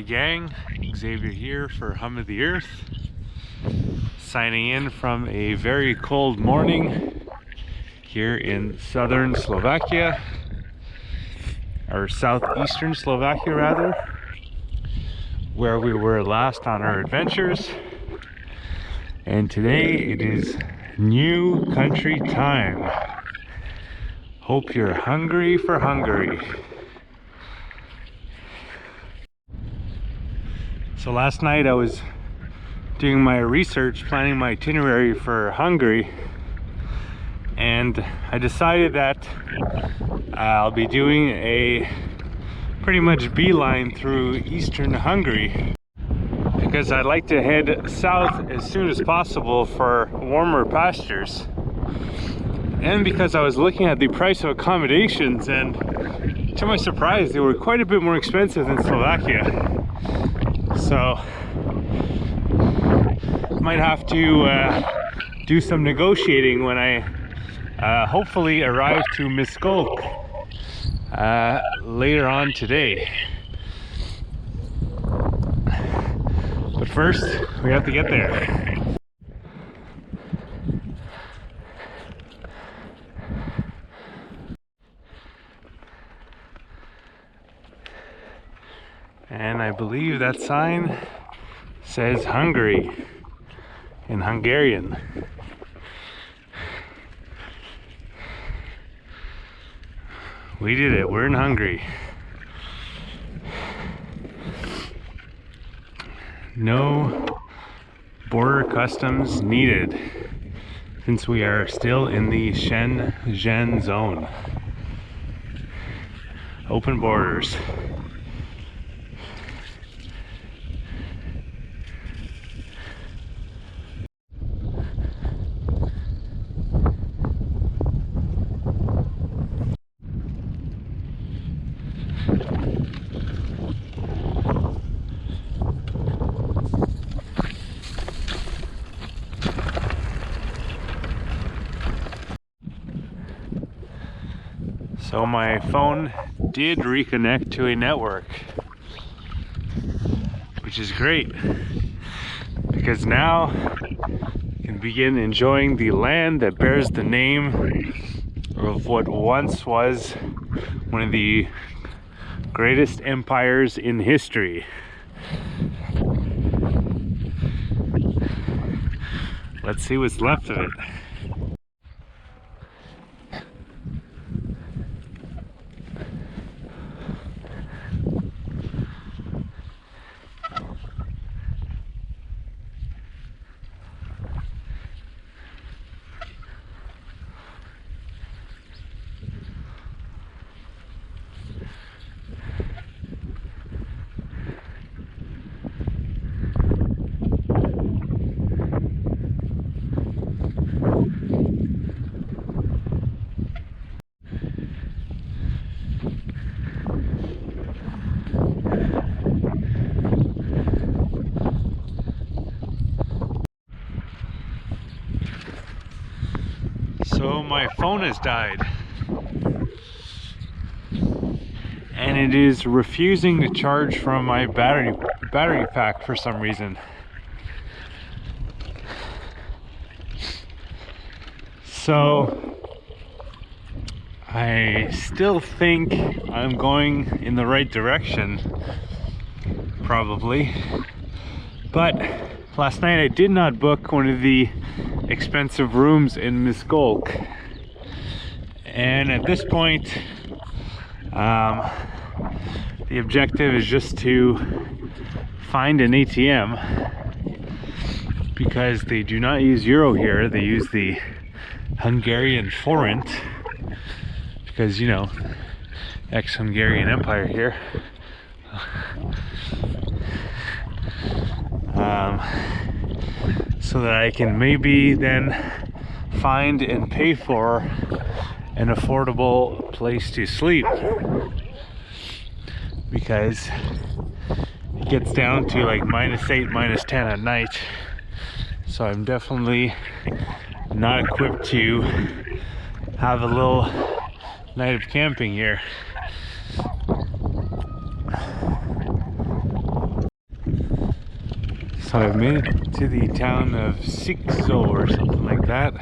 gang, Xavier here for Hum of the Earth, signing in from a very cold morning here in southern Slovakia, or southeastern Slovakia rather, where we were last on our adventures. And today it is new country time. Hope you're hungry for Hungary. So last night I was doing my research, planning my itinerary for Hungary, and I decided that I'll be doing a pretty much beeline through Eastern Hungary because I'd like to head south as soon as possible for warmer pastures, and because I was looking at the price of accommodations, and to my surprise they were quite a bit more expensive than Slovakia. So might have to do some negotiating when I hopefully arrive to Miskolc later on today. But first, we have to get there. And I believe that sign says Hungary in Hungarian. We did it, we're in Hungary. No border customs needed, since we are still in the Schengen zone. Open borders. So my phone did reconnect to a network, which is great because now I can begin enjoying the land that bears the name of what once was one of the greatest empires in history. Let's see what's left of it. So my phone has died, and it is refusing to charge from my battery pack for some reason. So I still think I'm going in the right direction, probably, but last night I did not book one of the expensive rooms in Miskolc, and at this point the objective is just to find an ATM, because they do not use euro here, they use the Hungarian forint, because, you know, ex-Hungarian Empire here. So that I can maybe then find and pay for an affordable place to sleep, because it gets down to like -8, -10 at night. So I'm definitely not equipped to have a little night of camping here. So I've made it to the town of Sikzo or something like that,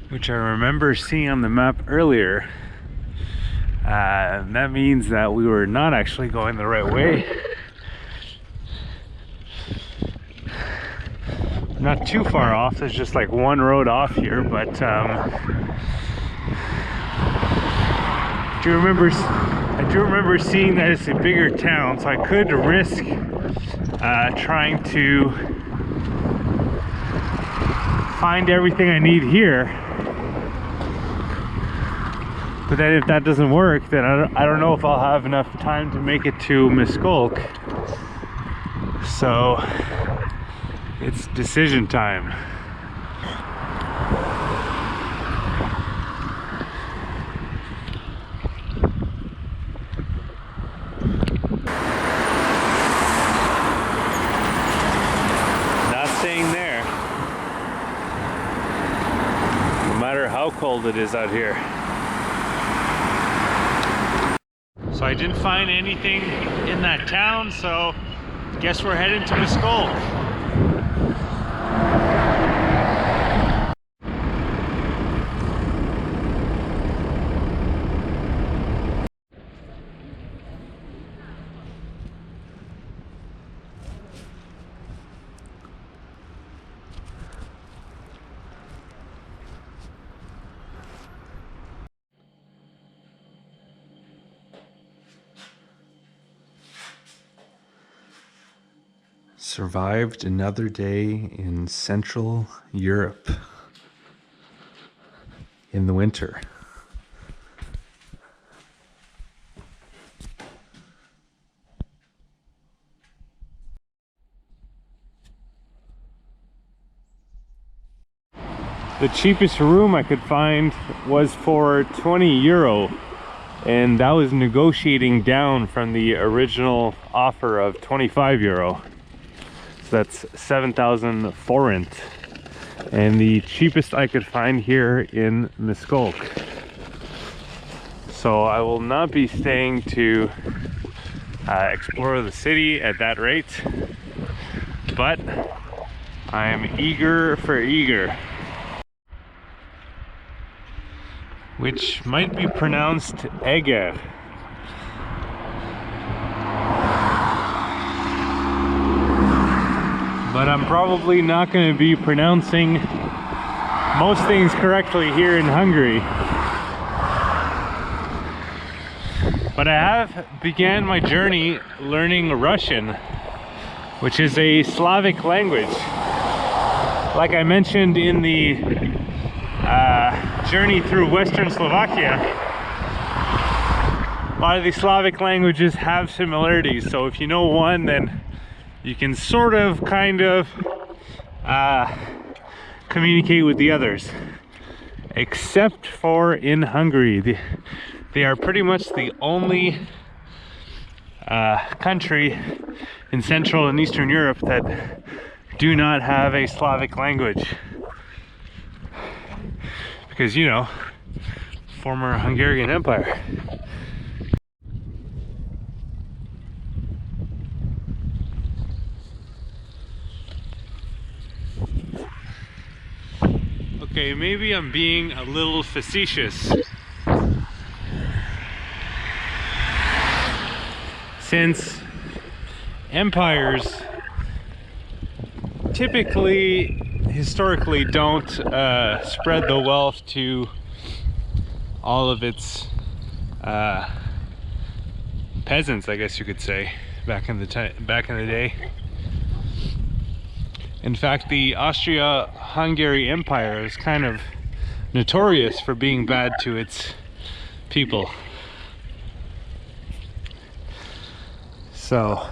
which I remember seeing on the map earlier. That means that we were not actually going the right way. Not too far off, there's just like one road off here, but I do remember seeing that it's a bigger town, so I could risk trying to find everything I need here. But then if that doesn't work, then I don't know if I'll have enough time to make it to Miskolc. So it's decision time. Not staying there, no matter how cold it is out here. So I didn't find anything in that town, so guess we're heading to Miskolc. Survived another day in Central Europe in the winter. The cheapest room I could find was for 20 euro, and that was negotiating down from the original offer of 25 euro. That's 7,000 forint, and the cheapest I could find here in Miskolc. So I will not be staying to explore the city at that rate, but I am eager for Eger, which might be pronounced Eger. But I'm probably not going to be pronouncing most things correctly here in Hungary. But I have began my journey learning Russian, which is a Slavic language. Like I mentioned in the journey through Western Slovakia, a lot of the Slavic languages have similarities. So if you know one, then you can sort of, kind of communicate with the others. Except for in Hungary. They are pretty much the only country in Central and Eastern Europe that do not have a Slavic language. Because, you know, former Hungarian Empire. Okay, maybe I'm being a little facetious, since empires typically, historically, don't spread the wealth to all of its peasants, I guess you could say, back in the day. In fact, the Austria-Hungary Empire is kind of notorious for being bad to its people. So,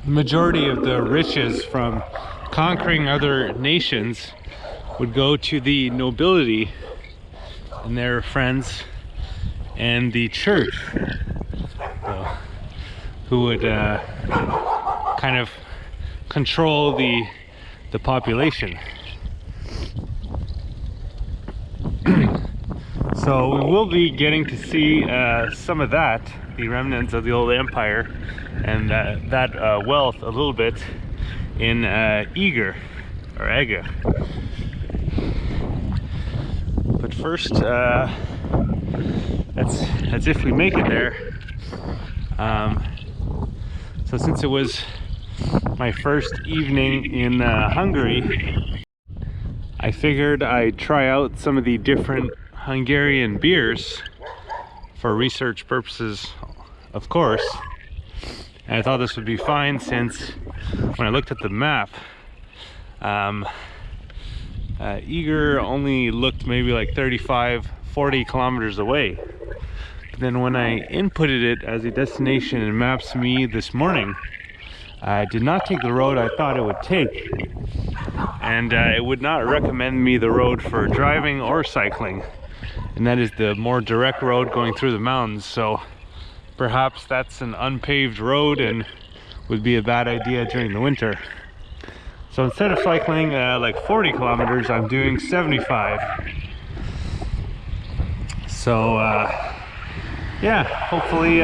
the majority of the riches from conquering other nations would go to the nobility and their friends and the church, who would kind of control the population. So we will be getting to see some of that, the remnants of the old empire, and that wealth a little bit in Eger, or Eger. But first, that's if we make it there. So since it was my first evening in Hungary, I figured I'd try out some of the different Hungarian beers for research purposes, of course. And I thought this would be fine since when I looked at the map, Eger only looked maybe like 35-40 kilometers away. But then when I inputted it as a destination in Maps.me this morning, I did not take the road I thought it would take, and it would not recommend me the road for driving or cycling, and that is the more direct road going through the mountains. So perhaps that's an unpaved road and would be a bad idea during the winter. So instead of cycling like 40 kilometers, I'm doing 75. So yeah, hopefully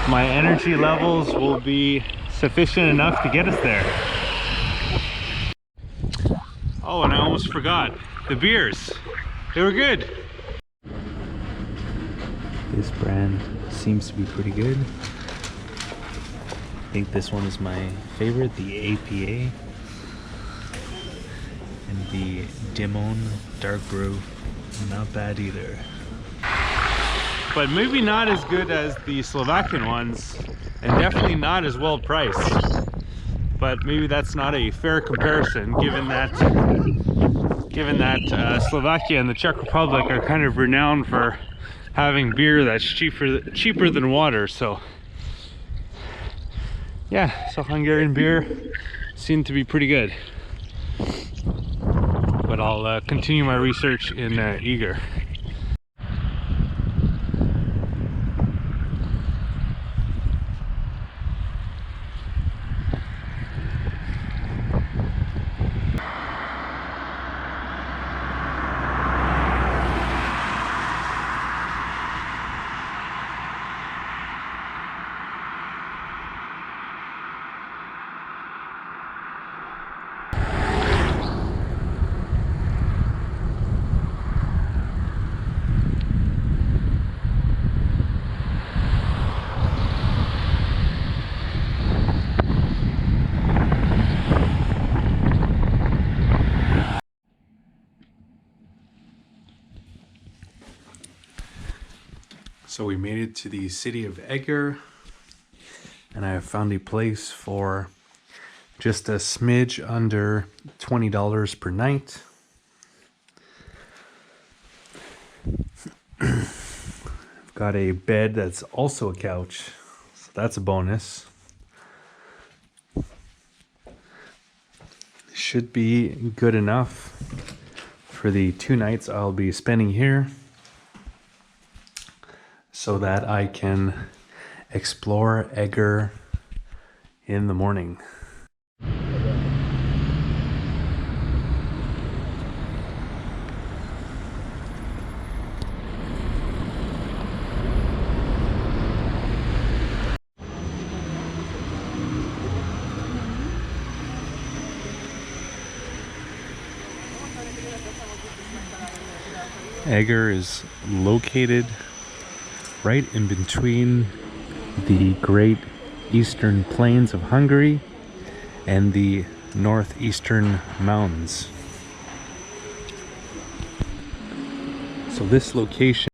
my energy levels will be sufficient enough to get us there. Oh, and I almost forgot the beers. They were good. This brand seems to be pretty good. I think this one is my favorite, the APA. And the Dimon Dark Brew, not bad either. But maybe not as good as the Slovakian ones, and definitely not as well priced. But maybe that's not a fair comparison, given that Slovakia and the Czech Republic are kind of renowned for having beer that's cheaper than water. So yeah, so Hungarian beer seemed to be pretty good. But I'll continue my research in Eger. So we made it to the city of Eger, and I have found a place for just a smidge under $20 per night. I've got a bed that's also a couch, so that's a bonus. Should be good enough for the 2 nights I'll be spending here, so that I can explore Eger in the morning. Eger is located right in between the great eastern plains of Hungary and the northeastern mountains. So this location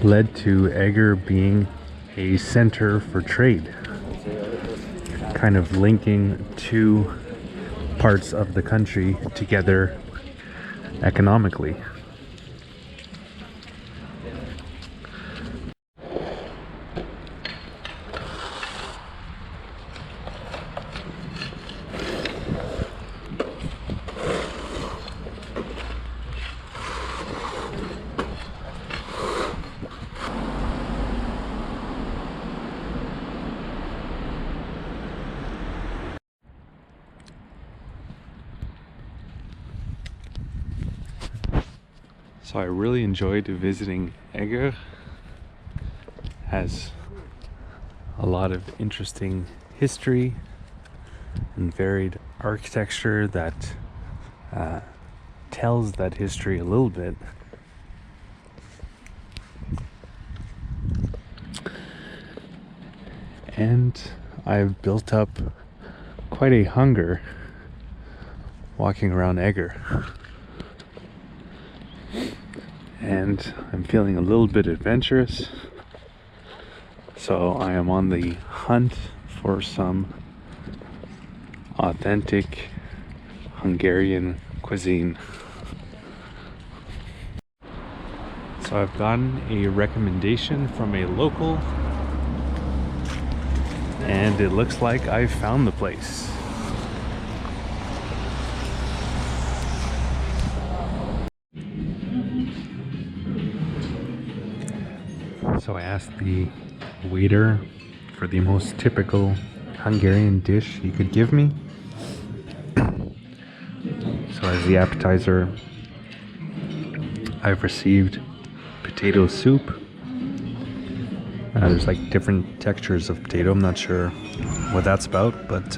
led to Eger being a center for trade, kind of linking two parts of the country together economically. So I really enjoyed visiting Eger. Has a lot of interesting history and varied architecture that tells that history a little bit. And I've built up quite a hunger walking around Eger. And I'm feeling a little bit adventurous. So I am on the hunt for some authentic Hungarian cuisine. So I've gotten a recommendation from a local, and it looks like I found the place. So I asked the waiter for the most typical Hungarian dish he could give me. So as the appetizer, I've received potato soup. There's like different textures of potato. I'm not sure what that's about, but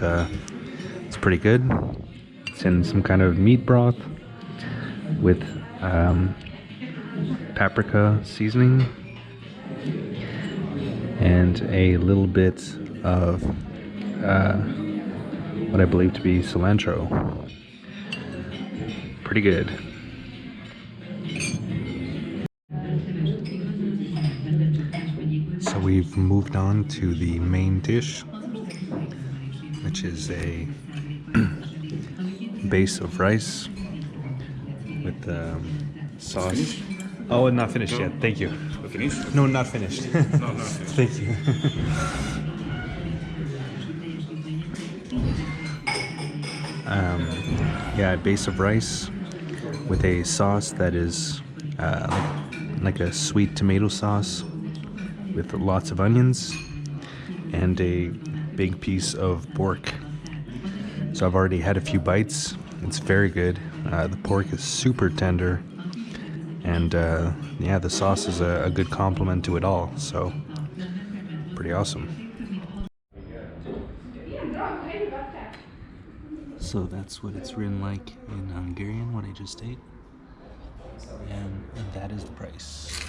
it's pretty good. It's in some kind of meat broth with paprika seasoning and a little bit of what I believe to be cilantro. Pretty good. So we've moved on to the main dish, which is a base of rice with sauce. Oh, not finished yet. Thank you. Finished? No, not finished. No. Thank you. Yeah, a base of rice with a sauce that is like a sweet tomato sauce with lots of onions and a big piece of pork. So I've already had a few bites. It's very good. The pork is super tender, and yeah, the sauce is a good complement to it all. So pretty awesome. So that's what it's written like in Hungarian, what I just ate. And that is the price.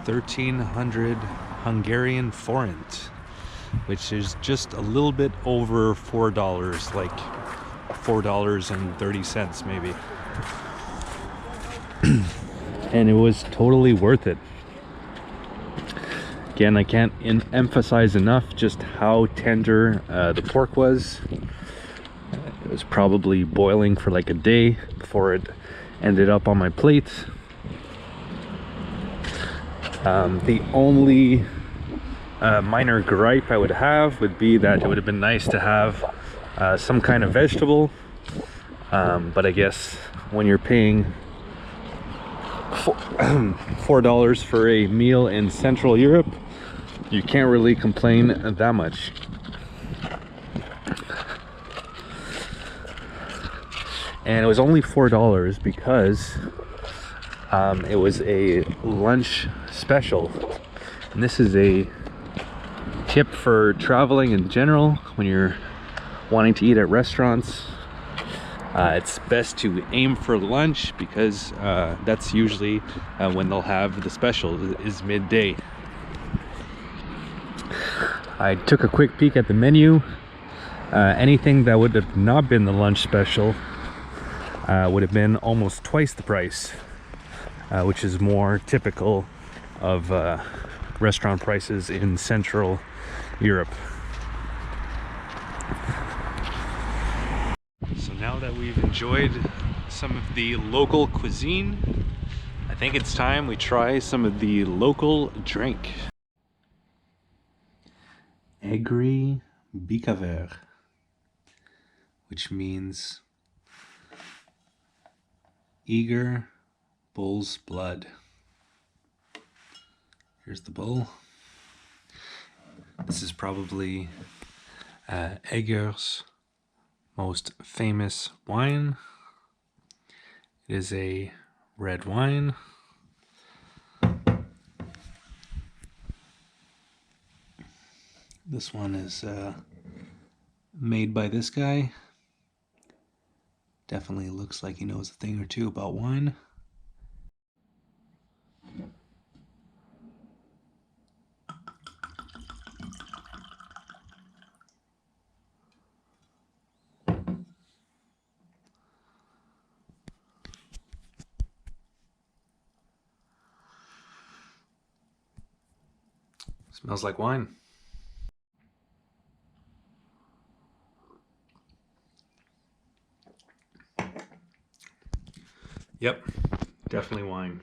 1,300 Hungarian forint, which is just a little bit over $4, like $4.30 maybe. And it was totally worth it. Again, I can't emphasize enough just how tender the pork was. It was probably boiling for like a day before it ended up on my plate. The only minor gripe I would have would be that it would have been nice to have some kind of vegetable, but I guess when you're paying $4 for a meal in Central Europe, you can't really complain that much. And it was only $4 because it was a lunch special. And this is a tip for traveling in general. When you're wanting to eat at restaurants, it's best to aim for lunch, because that's usually when they'll have the special, is midday. I took a quick peek at the menu. Anything that would have not been the lunch special would have been almost twice the price, which is more typical of restaurant prices in Central Europe. So now that we've enjoyed some of the local cuisine, I think it's time we try some of the local drink. Egri Bikaver, which means Eger bull's blood. Here's the bull. This is probably Eger's most famous wine. It is a red wine. This one is made by this guy. Definitely looks like he knows a thing or two about wine. Smells like wine. Yep, definitely wine.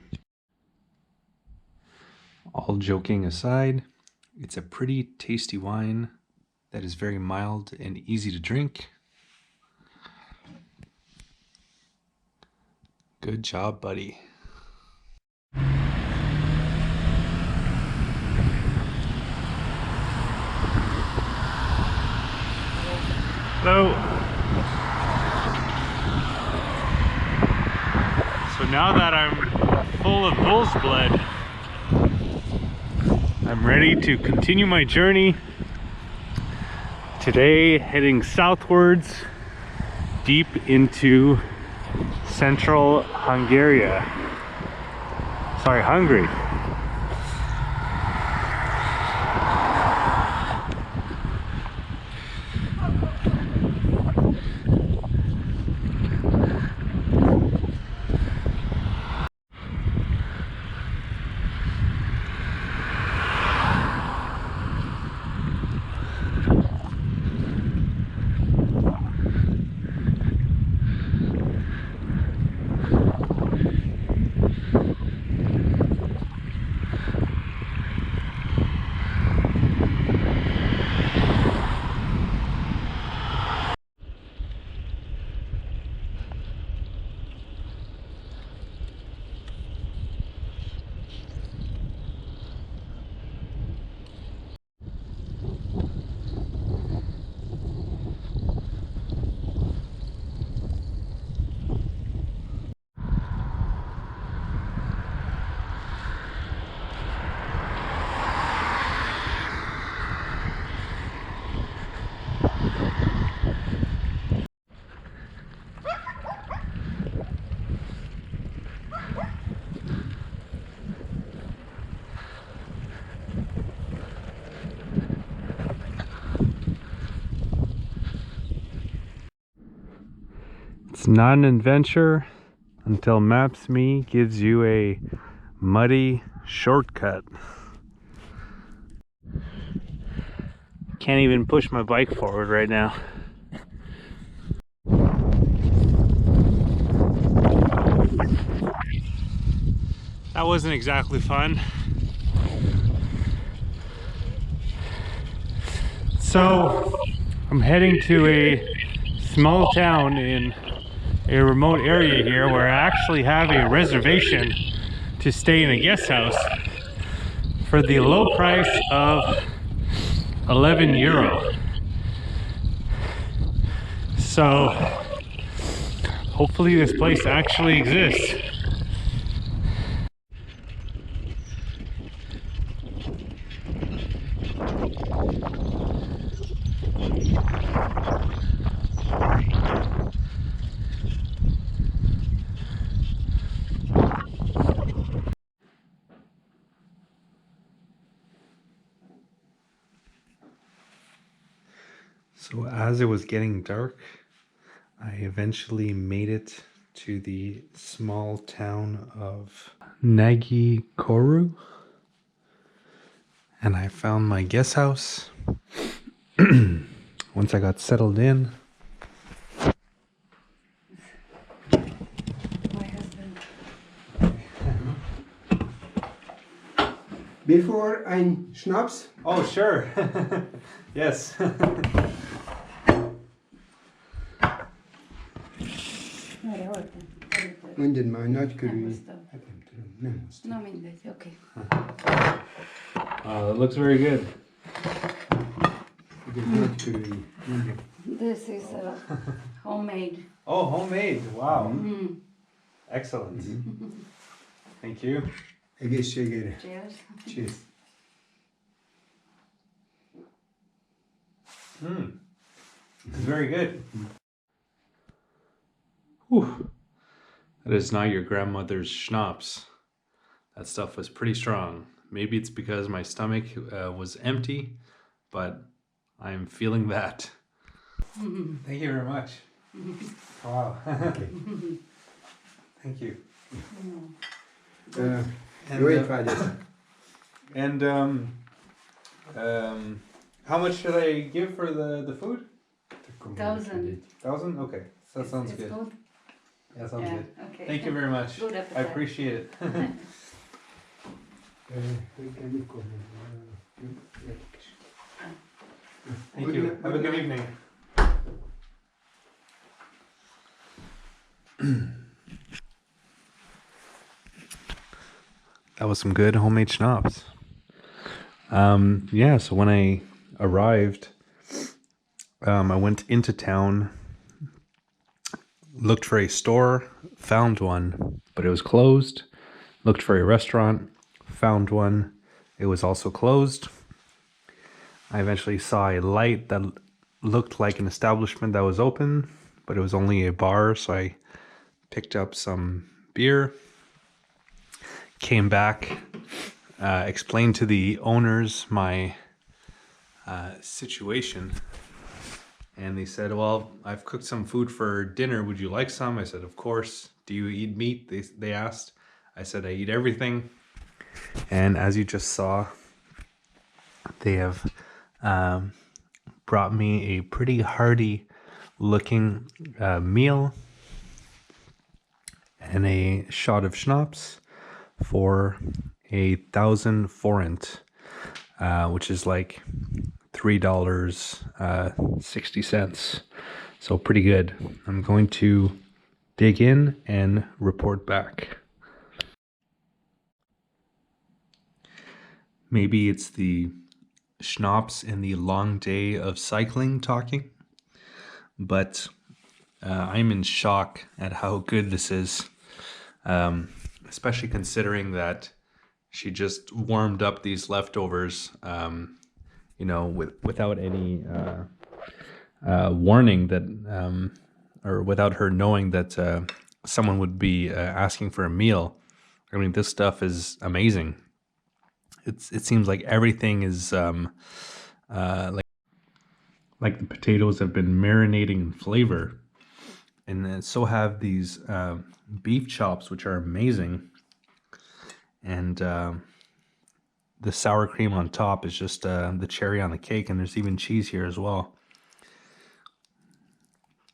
All joking aside, it's a pretty tasty wine that is very mild and easy to drink. Good job, buddy. Hello. So now that I'm full of bull's blood, I'm ready to continue my journey. Today, heading southwards, deep into central Hungary. Hungary. It's not an adventure until Maps.me gives you a muddy shortcut. Can't even push my bike forward right now. That wasn't exactly fun. So I'm heading to a small town in a remote area here where I actually have a reservation to stay in a guest house for the low price of 11 euro. So hopefully this place actually exists. So as it was getting dark, I eventually made it to the small town of Nagy Koru, and I found my guest house. Once I got settled in, My husband. Before ein Schnaps? oh sure. Yes. Mondjad már, nagy körül. Elhoztam. Hát nem tudom, nem hoztam. Na mindegy, oké. It looks very good. Ez nagy körül. Mondjad. This is homemade. Oh, homemade. Wow. Mm. Excellent. Thank you. Egészségére. Cheers. Cheers. It's very good. Whew. That is not your grandmother's schnapps. That stuff was pretty strong. Maybe it's because my stomach was empty, but I'm feeling that. Thank you very much. Wow. Thank you. Jó étvágyat. And how much should I give for the food? 1,000. 1,000? Okay, so that sounds It's good. good? That sounds Yeah, good. okay. Thank you very much. Good I appetite. appreciate it. Thank you. Have a good evening. That was some good homemade schnapps. Yeah, so when I arrived, I went into town, looked for a store, found one, but it was closed. Looked for a restaurant, found one, it was also closed. I eventually saw a light that looked like an establishment that was open, but it was only a bar, so I picked up some beer, came back, explained to the owners my situation, and they said, well, I've cooked some food for dinner, would you like some? I said, of course. Do you eat meat? They asked. I said, I eat everything. And as you just saw, they have brought me a pretty hearty looking meal and a shot of schnapps for 1,000 forint, which is like $3.60. So pretty good. I'm going to dig in and report back. Maybe it's the schnapps and the long day of cycling talking, but I'm in shock at how good this is, especially considering that she just warmed up these leftovers, without any warning that, or without her knowing that someone would be asking for a meal. I mean, this stuff is amazing. It seems like everything is like the potatoes have been marinating in flavor, and so have these beef chops, which are amazing, and the sour cream on top is just the cherry on the cake, and there's even cheese here as well.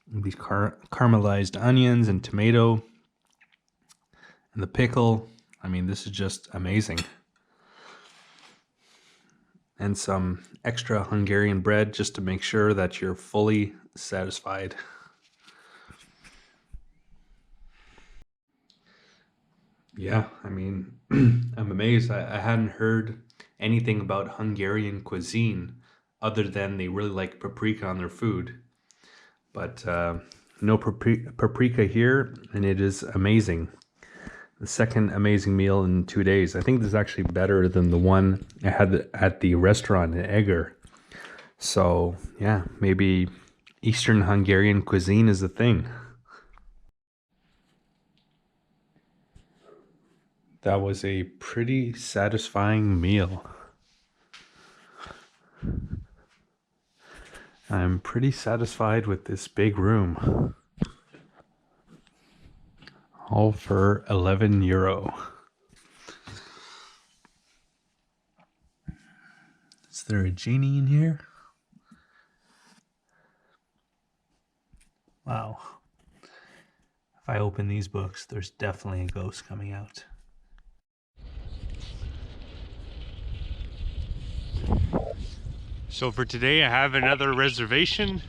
These caramelized onions and tomato, and the pickle. I mean, this is just amazing. And some extra Hungarian bread just to make sure that you're fully satisfied. Yeah, I mean, I'm amazed. I hadn't heard anything about Hungarian cuisine other than they really like paprika on their food. But no paprika here, and it is amazing. The second amazing meal in 2 days. I think this is actually better than the one I had at the restaurant in Eger. So yeah, maybe Eastern Hungarian cuisine is the thing. That was a pretty satisfying meal. I'm pretty satisfied with this big room. All for €11. Is there a genie in here? Wow. If I open these books, there's definitely a ghost coming out. So for today I have another reservation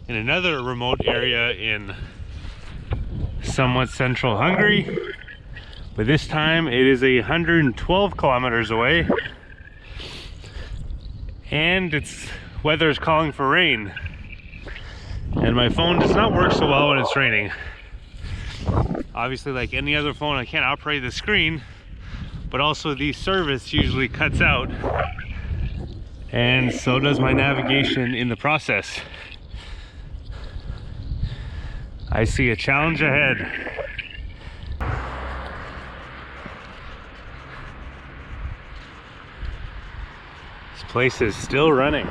in another remote area in somewhat central Hungary, but this time it is 112 kilometers away, and its weather is calling for rain. And my phone does not work so well when it's raining. Obviously, like any other phone, I can't operate the screen, but also the service usually cuts out, and so does my navigation in the process. I see a challenge ahead. This place is still running.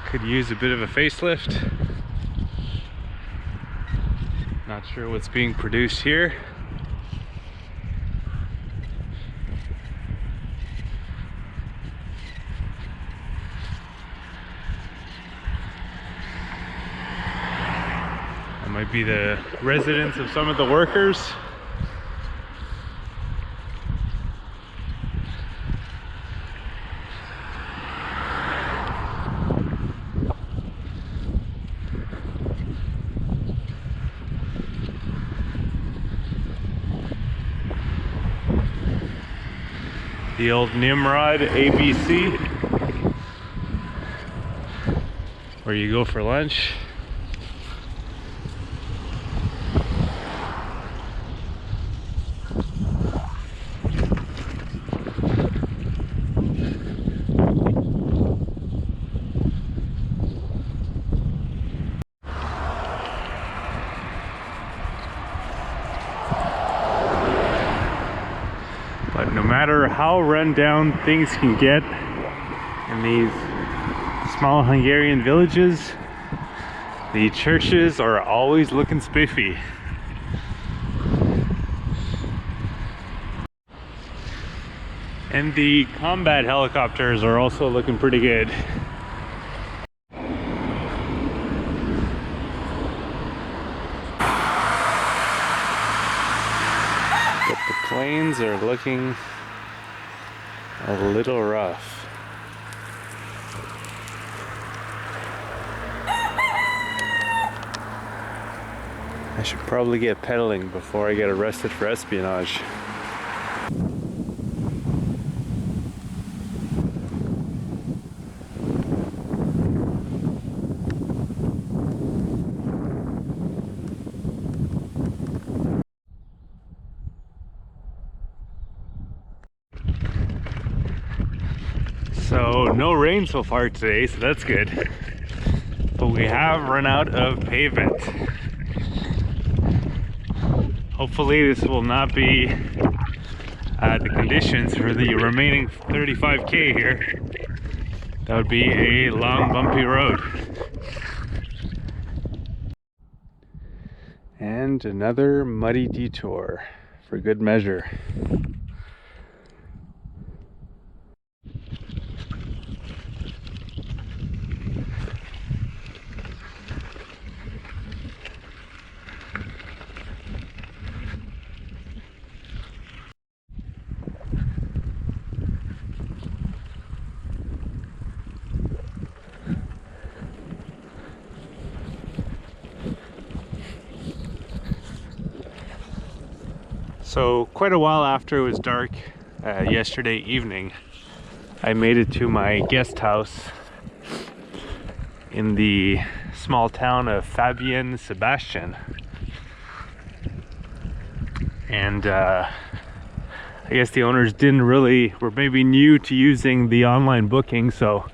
Could use a bit of a facelift. Not sure what's being produced here. That might be the residence of some of the workers. The old Nimrod ABC, where you go for lunch. But no matter how run down things can get in these small Hungarian villages, the churches are always looking spiffy. And the combat helicopters are also looking pretty good. But the planes are looking a little rough. I should probably get pedaling before I get arrested for espionage. So no rain so far today, so that's good. But we have run out of pavement. Hopefully this will not be the conditions for the remaining 35K here. That would be a long, bumpy road. And another muddy detour for good measure. So quite a while after it was dark yesterday evening, I made it to my guest house in the small town of Fabian Sebastian. And I guess the owners were maybe new to using the online booking, so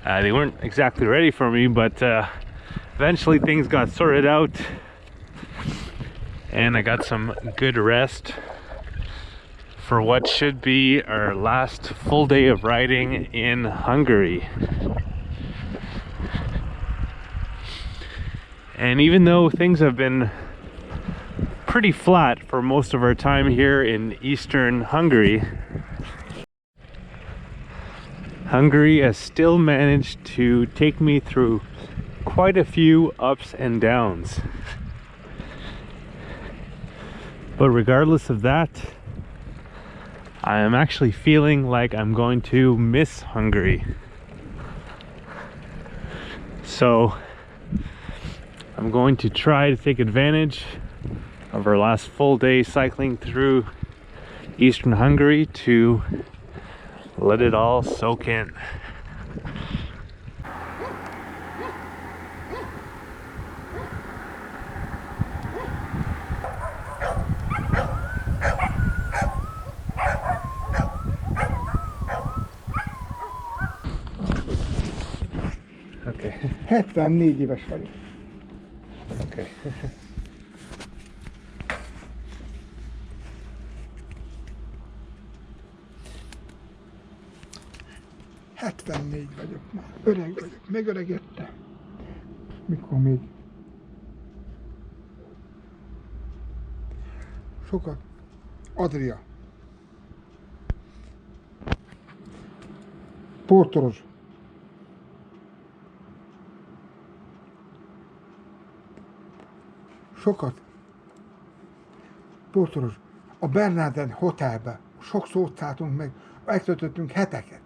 they weren't exactly ready for me, but eventually things got sorted out. And I got some good rest for what should be our last full day of riding in Hungary. And even though things have been pretty flat for most of our time here in Eastern Hungary, Hungary has still managed to take me through quite a few ups and downs. But regardless of that, I am actually feeling like I'm going to miss Hungary. So I'm going to try to take advantage of our last full day cycling through Eastern Hungary to let it all soak in. 74 éves vagyok. Okay. 74 vagyok már. Öreg vagyok, megöregedtem. Mikor még sokat. Adria. Portoros. Sokat. Portoros. A Bernarden Hotelbe. Sokszor ott szálltunk meg. Megtöltöttünk heteket.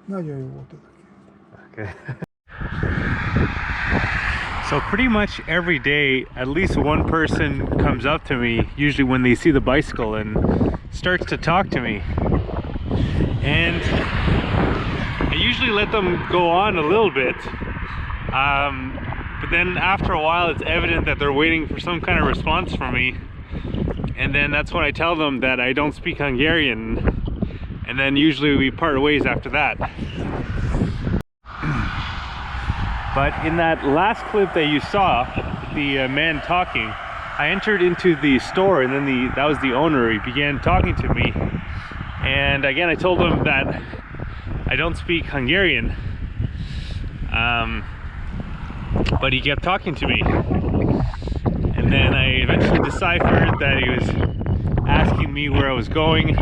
Nagyon jó volt ez a kert. Okay. So pretty much every day, at least one person comes up to me, usually when they see the bicycle, and starts to talk to me. And I usually let them go on a little bit. But then after a while, it's evident that they're waiting for some kind of response from me. And then that's when I tell them that I don't speak Hungarian. And then usually we part ways after that. But in that last clip that you saw, the man talking, I entered into the store, and then that was the owner. He began talking to me. And again, I told him that I don't speak Hungarian. But he kept talking to me. And then I eventually deciphered that he was asking me where I was going.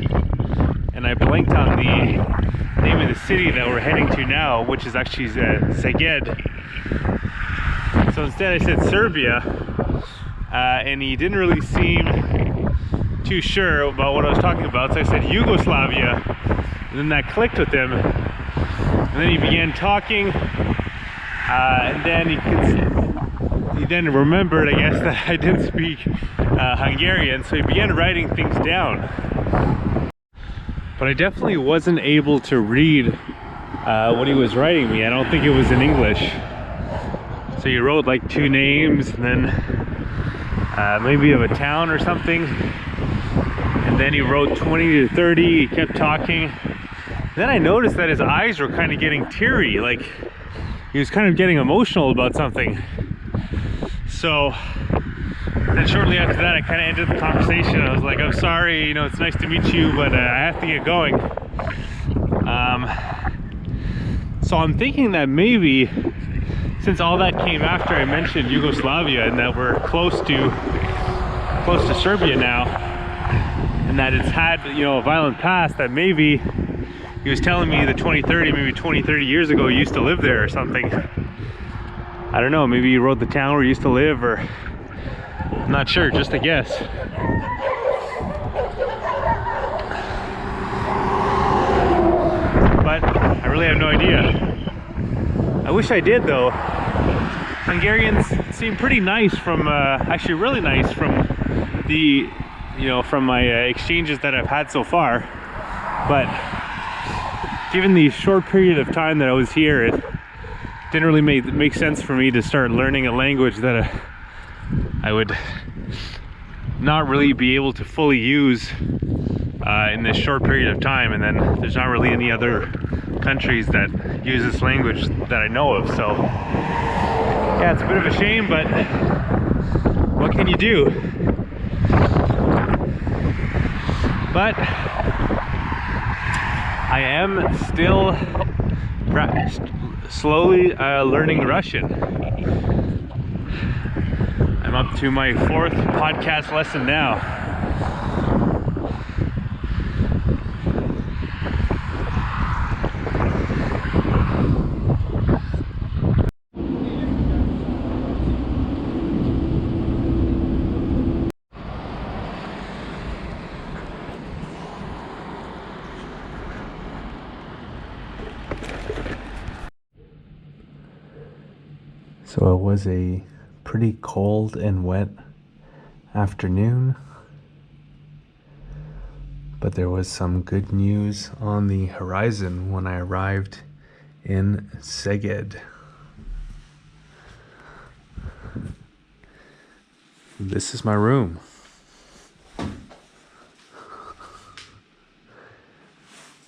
And I blanked on the name of the city that we're heading to now, which is actually Szeged. So instead I said Serbia, and he didn't really seem too sure about what I was talking about, so I said Yugoslavia, and then that clicked with him. And then he began talking, and then he then remembered, I guess, that I didn't speak Hungarian, so he began writing things down. But I definitely wasn't able to read what he was writing me. I don't think it was in English. So he wrote like 2 names, and then maybe of a town or something. And then he wrote 20 to 30, he kept talking. Then I noticed that his eyes were kind of getting teary, like he was kind of getting emotional about something. So then shortly after that, I kind of ended the conversation. I was like, I'm sorry, you know, it's nice to meet you, but I have to get going. So I'm thinking that maybe, since all that came after I mentioned Yugoslavia, and that we're close to Serbia now, and that it's had, you know, a violent past, that maybe he was telling me that 20-30 years ago he used to live there or something. I don't know, maybe he wrote the town where he used to live, or I'm not sure, just a guess. But I really have no idea. I wish I did, though. Hungarians seem pretty nice from, actually really nice from the, you know, from my exchanges that I've had so far. But given the short period of time that I was here, it didn't really make sense for me to start learning a language that I would not really be able to fully use in this short period of time. And then there's not really any other countries that use this language that I know of. So yeah, it's a bit of a shame, but what can you do? But I am still slowly learning Russian. I'm up to my 4th podcast lesson now. So it was a pretty cold and wet afternoon, but there was some good news on the horizon when I arrived in Szeged. This is my room.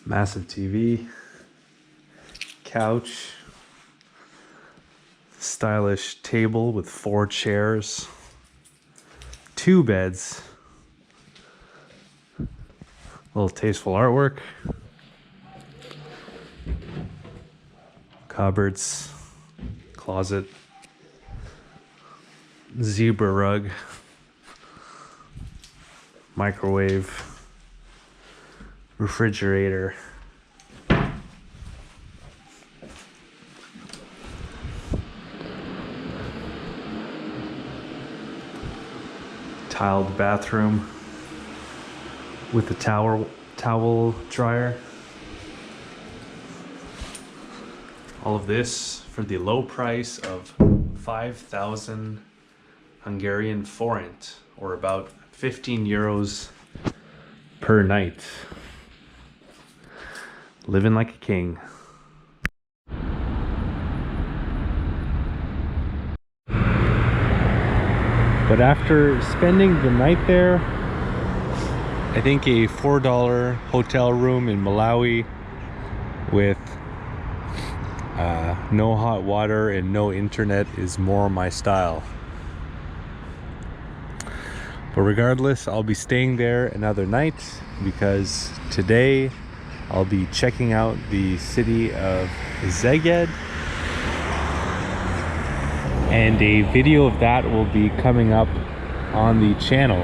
Massive TV, couch, stylish table with 4 chairs, 2 beds, a little tasteful artwork, cupboards, closet, zebra rug, microwave, refrigerator, tiled bathroom with a towel dryer. All of this for the low price of 5,000 Hungarian forint, or about 15 euros per night. Living like a king. But after spending the night there, I think a $4 hotel room in Malawi with no hot water and no internet is more my style. But regardless, I'll be staying there another night because today I'll be checking out the city of Eger, and a video of that will be coming up on the channel.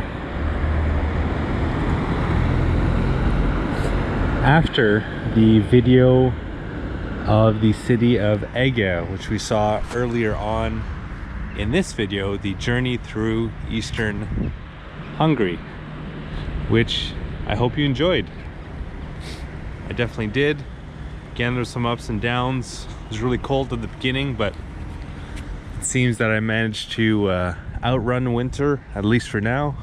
After the video of the city of Eger, which we saw earlier on in this video, the journey through Eastern Hungary, which I hope you enjoyed. I definitely did. Again, there's some ups and downs. It was really cold at the beginning, but it seems that I managed to outrun winter, at least for now.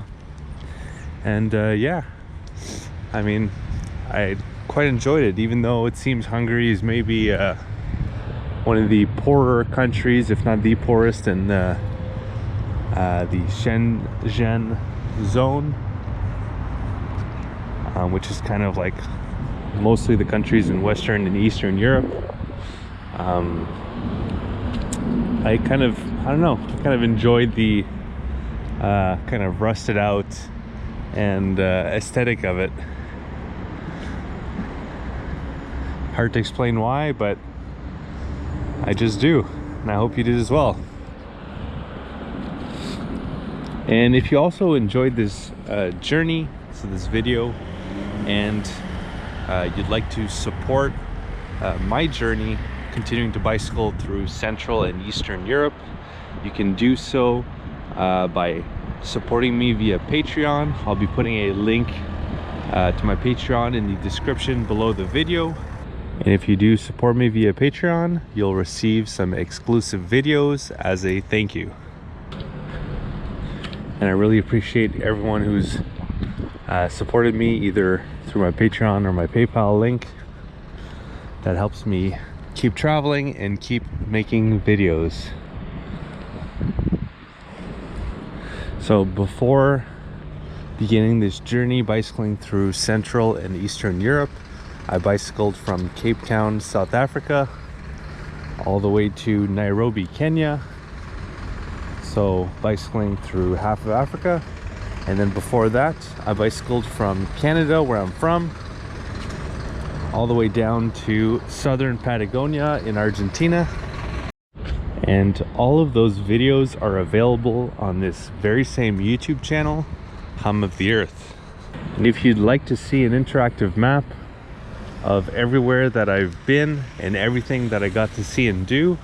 And yeah, I mean, I quite enjoyed it, even though it seems Hungary is maybe one of the poorer countries, if not the poorest, in the Schengen zone, which is kind of like mostly the countries in Western and Eastern Europe. I don't know, kind of enjoyed the kind of rusted out and aesthetic of it. Hard to explain why, but I just do, and I hope you did as well. And if you also enjoyed this journey, so this video, and you'd like to support my journey continuing to bicycle through Central and Eastern Europe, you can do so by supporting me via Patreon. I'll be putting a link to my Patreon in the description below the video. And if you do support me via Patreon, you'll receive some exclusive videos as a thank you. And I really appreciate everyone who's supported me either through my Patreon or my PayPal link. That helps me keep traveling and keep making videos. So before beginning this journey bicycling through Central and Eastern Europe, I bicycled from Cape Town, South Africa, all the way to Nairobi, Kenya. So bicycling through half of Africa. And then before that, I bicycled from Canada, where I'm from, all the way down to southern Patagonia in Argentina. And all of those videos are available on this very same YouTube channel, Hum of the Earth. And if you'd like to see an interactive map of everywhere that I've been and everything that I got to see and do,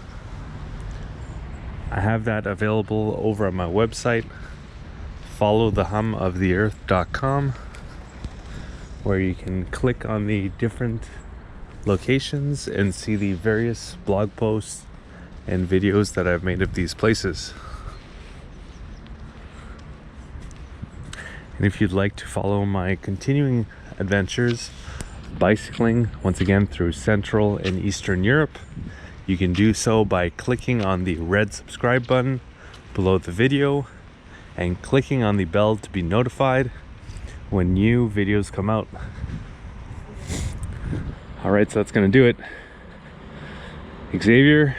I have that available over on my website, followthehumoftheearth.com, where you can click on the different locations and see the various blog posts and videos that I've made of these places. And if you'd like to follow my continuing adventures bicycling once again through Central and Eastern Europe, you can do so by clicking on the red subscribe button below the video and clicking on the bell to be notified when new videos come out. All right, so that's gonna do it. Xavier,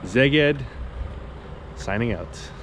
Szeged, signing out.